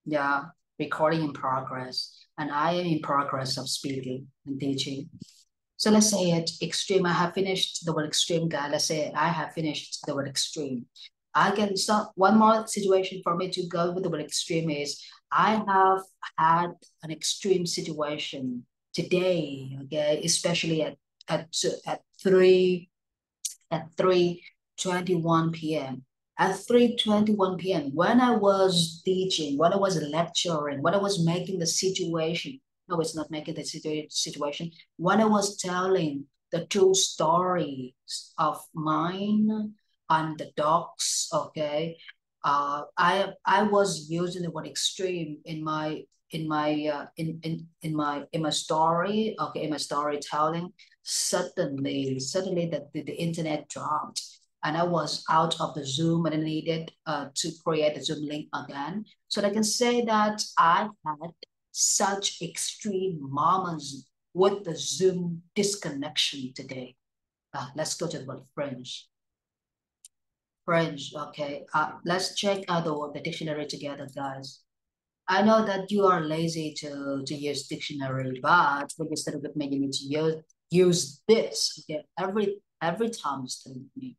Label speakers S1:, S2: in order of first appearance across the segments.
S1: Yeah, recording in progress. And I am in progress of speaking and teaching. So let's say it extreme. I have finished the word extreme, guy. Let's say I have finished the word extreme. I can start one more situation for me to go with the word extreme is I have had an extreme situation today, okay, especially at at 3 at 3:21 p.m. At 3:21 p.m., when I was teaching, when I was lecturing, when I was making the situation, no, it's not making the situation, when I was telling the true stories of mine and the dogs, okay, I was using the word extreme in my story, okay, in my storytelling. Suddenly the internet dropped and I was out of the Zoom and I needed to create the Zoom link again. So I can say that I had such extreme moments with the Zoom disconnection today. Let's go to the word French. French, okay. Let's check out the dictionary together, guys. I know that you are lazy to use dictionary, but when you study with me, you need to use this. Okay, every time you study with me.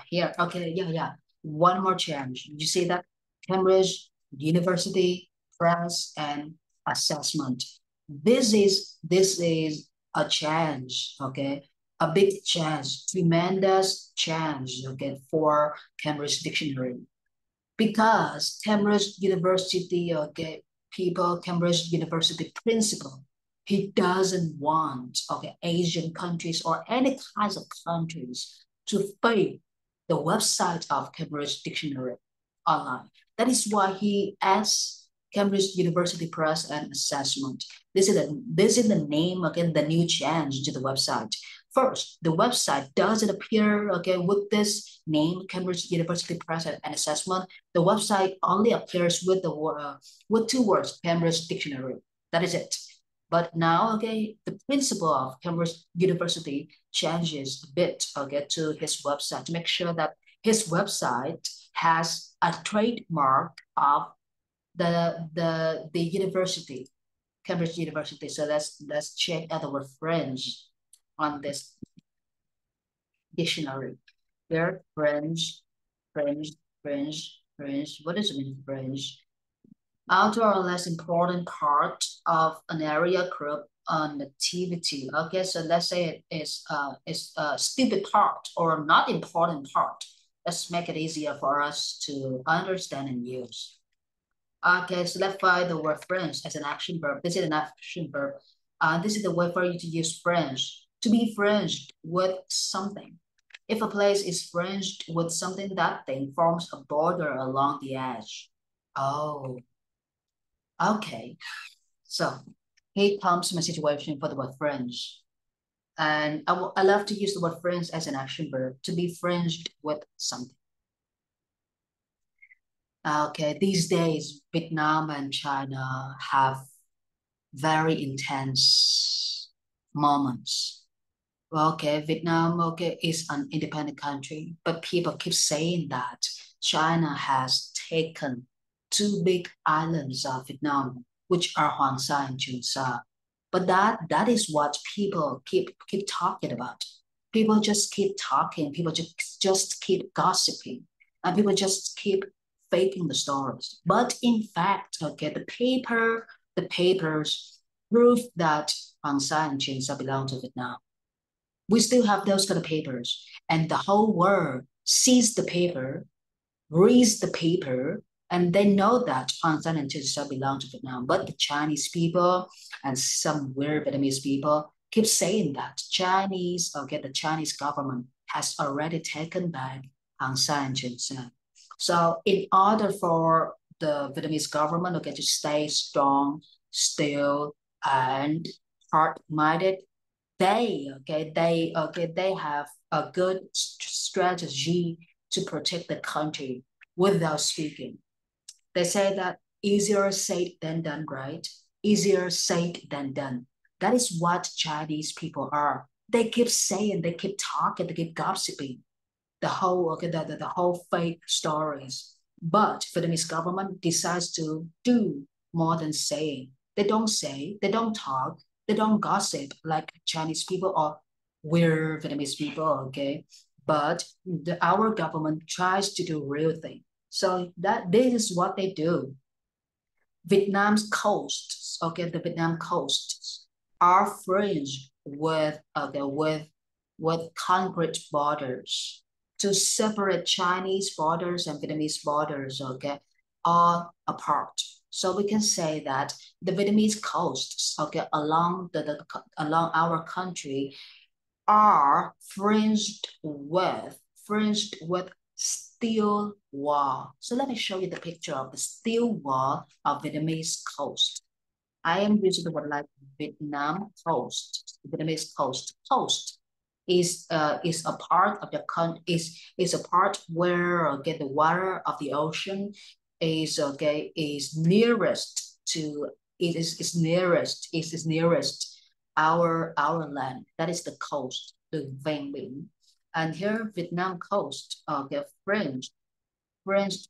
S1: Here, okay, yeah. One more change. You see that Cambridge, University, press, and assessment. This is a change, okay? A big change, tremendous change, okay, for Cambridge Dictionary because Cambridge University, okay, people, Cambridge University principal, he doesn't want, okay, Asian countries or any kinds of countries to fake the website of Cambridge Dictionary online. That is why he asks Cambridge University Press and Assessment. This is the name, again, the new change to the website. First, the website doesn't appear, okay, with this name, Cambridge University Press and Assessment. The website only appears with with two words, Cambridge Dictionary. That is it. But now, okay, the principal of Cambridge University changes a bit, okay, to his website to make sure that his website has a trademark of the university, Cambridge University. So let's check out the word French on this dictionary. There, French, French, French. What does it mean, French? Outer or less important part of an area group on activity. Okay, so let's say it is a stupid part or not important part. Let's make it easier for us to understand and use. Okay, so let's find the word French as an action verb. This is an action verb. This is the way for you to use French. To be Frenched with something. If a place is Frenched with something, that thing forms a border along the edge. Oh, okay. So here comes my situation for the word French. And I love to use the word French as an action verb, to be Frenched with something. Okay, these days, Vietnam and China have very intense moments. Well, okay, Vietnam, okay, is an independent country, but people keep saying that China has taken two big islands of Vietnam, which are Hoàng Sa and Trường Sa. But that is what people keep talking about. People just keep talking. People just keep gossiping, and people just keep faking the stories. But in fact, okay, the papers prove that Hoàng Sa and Trường Sa belong to Vietnam. We still have those kind of papers, and the whole world sees the paper, reads the paper, and they know that Hoàng Sa and Trường Sa belong to Vietnam. But the Chinese people and some weird Vietnamese people keep saying that the Chinese government has already taken back Hoàng Sa and Trường Sa. So in order for the Vietnamese government, okay, to stay strong, still, and hard-minded, they have a good strategy to protect the country without speaking. They say that easier said than done, right? Easier said than done. That is what Chinese people are. They keep saying, they keep talking, they keep gossiping the whole fake stories. But Vietnamese government decides to do more than saying. They don't say, they don't talk, they don't gossip like Chinese people or we're Vietnamese people, okay? But our government tries to do real thing. So that this is what they do. Vietnam's coasts, okay, the Vietnam coasts are fringed with concrete borders to separate Chinese borders and Vietnamese borders, okay, are apart. So we can say that the Vietnamese coasts, okay, along our country are fringed with steel wall. So let me show you the picture of the steel wall of Vietnamese coast. I am using the word like Vietnam coast, Vietnamese coast. Coast is a part of the is a part where the water of the ocean is nearest to it is nearest our land. That is the coast, the ven biển. And here Vietnam coast fringed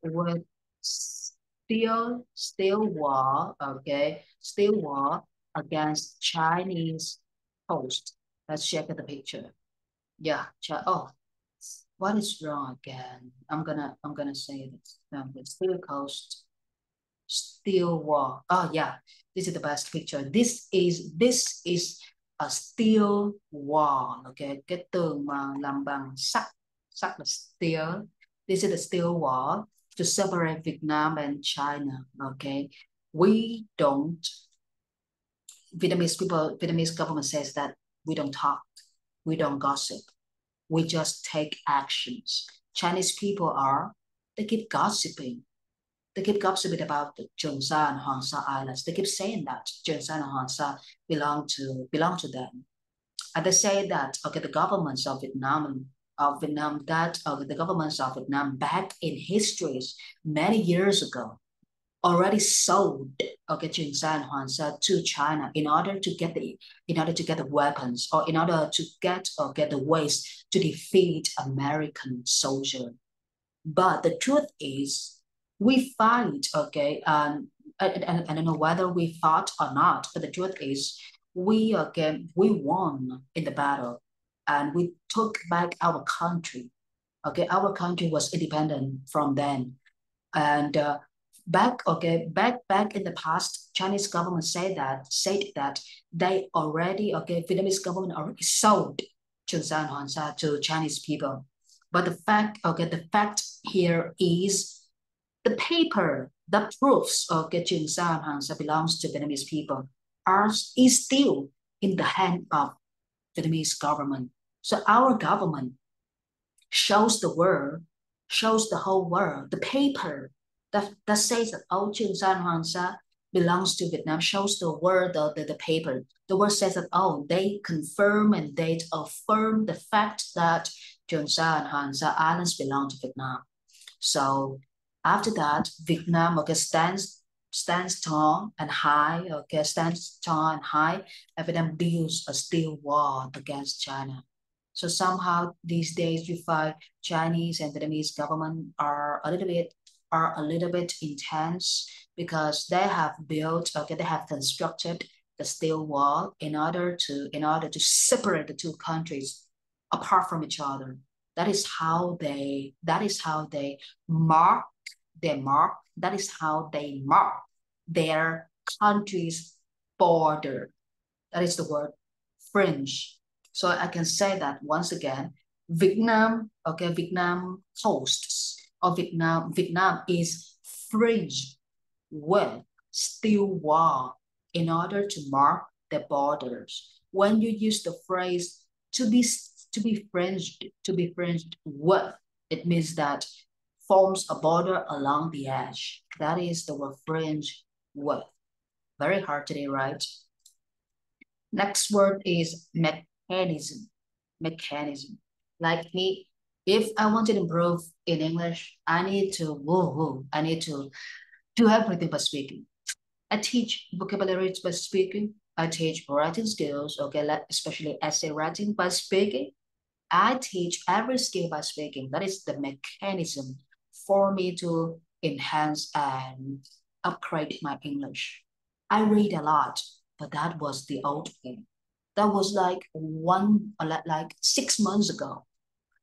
S1: with steel wall, steel wall against Chinese coast. Let's check the picture. Yeah, oh, what is wrong again? I'm gonna say this. The steel coast, steel wall. Oh yeah, this is the best picture. This is a steel wall. Okay, cái tường mà làm bằng sắt, sắt là steel. This is the steel wall to separate Vietnam and China. Okay, we don't. Vietnamese government says that we don't talk, we don't gossip, we just take actions. Chinese people they keep gossiping. They keep gossiping about the Trường Sa and Hoàng Sa Islands. They keep saying that Trường Sa and Hoàng Sa belong to them. And they say that the governments of Vietnam that the governments of Vietnam back in histories many years ago already sold Trường Sa and Hoàng Sa to China in order to get the weapons or in order to get the ways to defeat American soldier. But the truth is, we fight, I don't know whether we fought or not, but the truth is, we won in the battle, and we took back our country. Okay, our country was independent from then, and back in the past, Chinese government said that they already Vietnamese government already sold Trường Sa and Hoàng Sa to Chinese people. But the fact here is the paper that proves Trường Sa and Hoàng Sa belongs to Vietnamese people is still in the hand of Vietnamese government. So our government shows the whole world, the paper that says that Trường Sa and Hoàng Sa belongs to Vietnam, shows the world the paper. The word says that they confirm and they affirm the fact that Trường Sa and Hoàng Sa Islands belong to Vietnam. So after that, Vietnam stands tall and high, and Vietnam builds a steel wall against China. So somehow these days we find Chinese and Vietnamese government are a little bit intense because they have constructed the steel wall in order to separate the two countries apart from each other. That is how they mark that is how they mark their country's border. That is the word fringe. So I can say that once again, Vietnam coasts or Vietnam is fringed with steel wall in order to mark the borders. When you use the phrase to be fringed with, it means that forms a border along the edge. That is the word fringe with. Very hard today, right? Next word is mechanism. Mechanism. Like me, if I want to improve in English, I need to do everything by speaking. I teach vocabulary by speaking. I teach writing skills, especially essay writing by speaking. I teach every skill by speaking. That is the mechanism for me to enhance and upgrade my English. I read a lot, but that was the old way. That was like 6 months ago.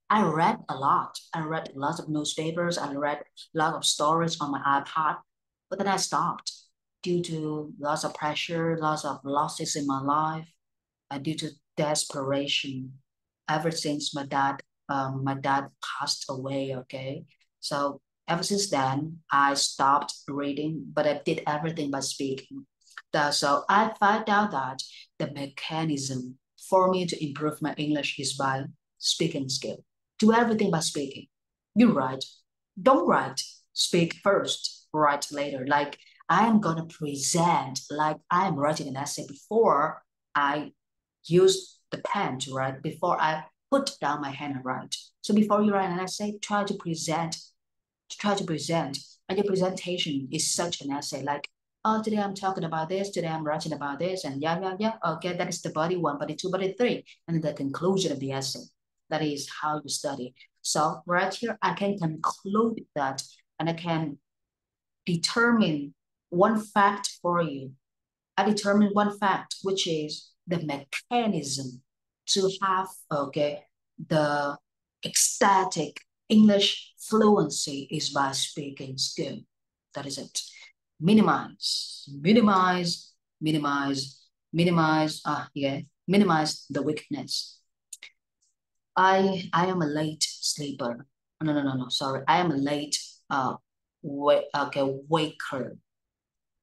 S1: I read a lot. I read lots of newspapers. I read a lot of stories on my iPad, but then I stopped due to lots of pressure, lots of losses in my life, and due to desperation. Ever since my dad passed away. Okay, so ever since then, I stopped reading, but I did everything by speaking. So I found out that the mechanism for me to improve my English is by speaking skill. Do everything by speaking. You write, don't write. Speak first, write later. Like I am gonna present, like I am writing an essay before I use the pen to write, before I put down my hand and write. So before you write an essay, try to present. And your presentation is such an essay, like, oh, today I'm talking about this, today I'm writing about this, and yeah. Okay, that is the body one, body two, body three, and then the conclusion of the essay. That is how you study. So right here, I can conclude that, and I can determine one fact for you. I determine one fact, which is the mechanism to have, okay, the ecstatic English fluency is by speaking skill. That is it. Minimize, minimize, minimize, minimize, minimize the weakness. I am a late sleeper. No, sorry. I am a late waker.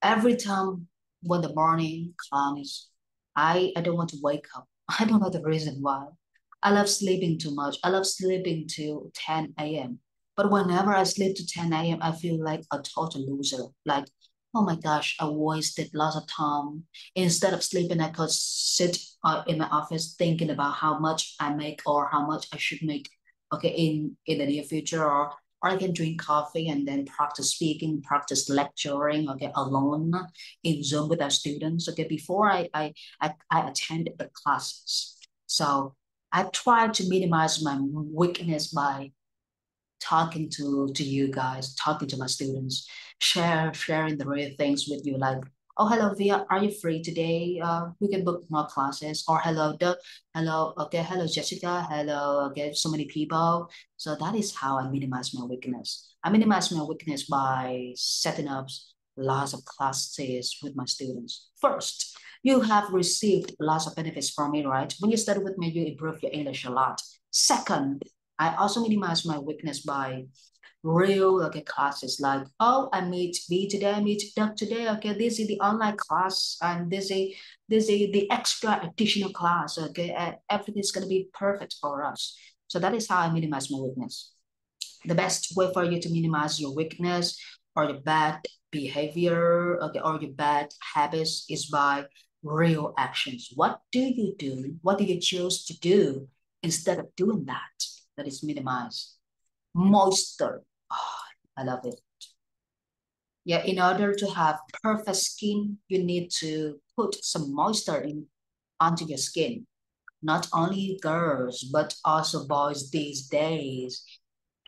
S1: Every time when the morning comes, I don't want to wake up. I don't know the reason why. I love sleeping too much. I love sleeping till 10 a.m. But whenever I sleep to 10 a.m., I feel like a total loser. Like, oh my gosh, I wasted lots of time. Instead of sleeping, I could sit in my office thinking about how much I make or how much I should make, okay, in the near future, or I can drink coffee and then practice speaking, practice lecturing, okay, alone in Zoom with our students, okay, before I attend the classes. So I try to minimize my weakness by talking to you guys, talking to my students, sharing the real things with you, like, oh, hello Via, are you free today? We can book more classes. Or hello Doug, hello, okay, hello Jessica, hello, okay, so many people. So that is how I minimize my weakness. I minimize my weakness by setting up lots of classes with my students. First, you have received lots of benefits from me, right? When you study with me, you improve your English a lot. Second, I also minimize my weakness by real, okay, classes, like, oh, I meet B today, I meet Doug today, okay, this is the online class, and this is the extra additional class, okay, and everything's gonna be perfect for us. So that is how I minimize my weakness. The best way for you to minimize your weakness or your bad behavior, okay, or your bad habits is by real actions. What do you do? What do you choose to do instead of doing that? That is minimize. Moisture. Oh, I love it. Yeah, in order to have perfect skin, you need to put some moisture onto your skin. Not only girls, but also boys these days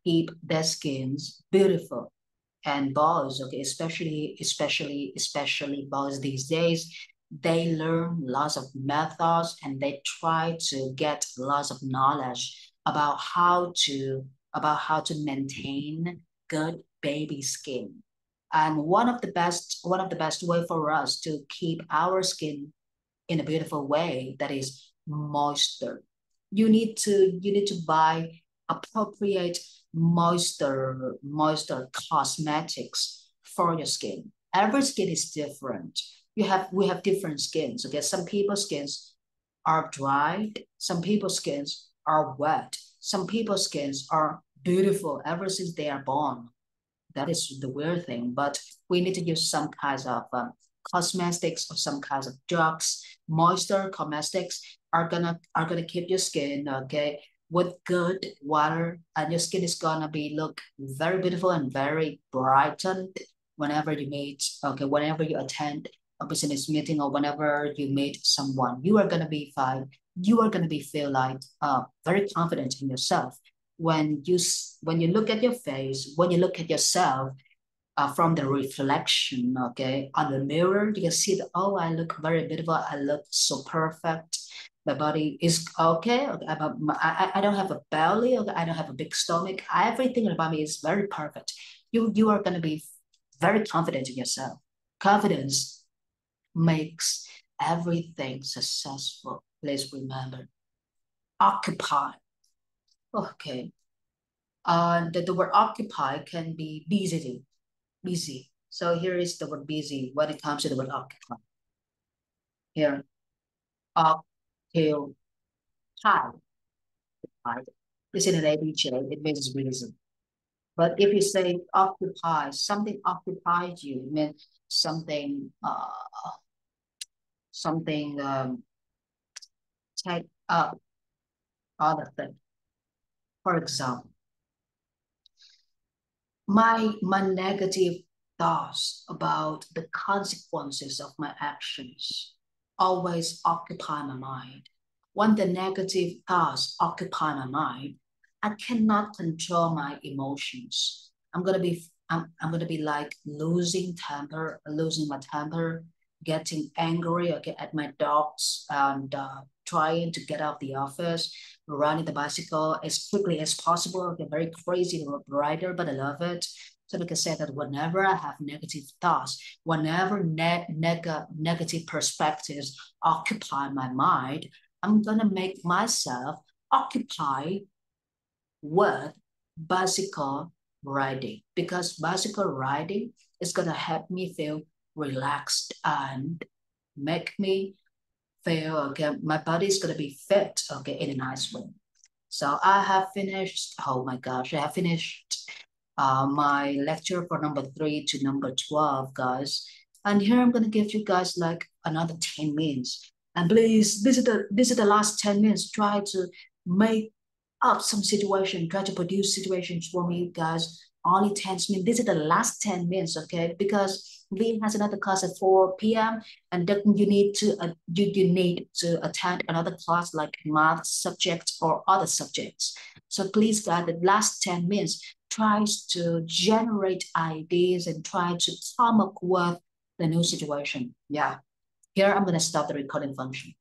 S1: keep their skins beautiful. And boys, okay, especially boys these days, they learn lots of methods and they try to get lots of knowledge about how to maintain good baby skin. And one of the best way for us to keep our skin in a beautiful way, that is moisture. You need to buy appropriate moisture cosmetics for your skin. Every skin is different. We have different skins. Okay, some people's skins are dry, some people's skins are wet, some people's skins are beautiful ever since they are born. That is the weird thing, but we need to use some kinds of cosmetics or some kinds of drugs. Moisture cosmetics are gonna keep your skin, okay, with good water, and your skin is gonna be look very beautiful and very brightened whenever you meet, okay, whenever you attend a business meeting or whenever you meet someone. You are gonna be fine. You are gonna be feel like very confident in yourself when you look at your face, when you look at yourself, from the reflection, okay, on the mirror, you can see that, oh, I look very beautiful. I look so perfect. My body is okay. I don't have a belly. Okay, I don't have a big stomach. Everything about me is very perfect. You are going to be very confident in yourself. Confidence makes everything successful. Please remember. Occupy. Okay. The word occupy can be busy. Busy. So here is the word busy when it comes to the word occupy. Here, occupy. This is an ABJ. It means reason. But if you say occupy, something occupied you, it means something, take up other thing. For example, my negative thoughts about the consequences of my actions always occupy my mind. When the negative thoughts occupy my mind, I cannot control my emotions. I'm gonna be like losing my temper, getting angry or get at my dogs and trying to get out of the office, riding the bicycle as quickly as possible. I'm very crazy rider, but I love it. So like I said, that whenever I have negative thoughts, whenever negative perspectives occupy my mind, I'm gonna make myself occupy with bicycle riding, because bicycle riding is gonna help me feel relaxed and make me feel, okay, my body is gonna be fit, okay, in a nice way. So I have finished, oh my gosh, I have finished my lecture for number 3 to number 12, guys. And here I'm gonna give you guys like another 10 minutes. And please, this is the last 10 minutes. Try to make up some situation, try to produce situations for me, guys. Only 10 minutes. This is the last 10 minutes, okay? Because Lee has another class at 4 p.m. and then you need to attend another class like math subject or other subjects. So please, guys, the last 10 minutes tries to generate ideas and try to come up with the new situation. Yeah. Here I'm gonna stop the recording function.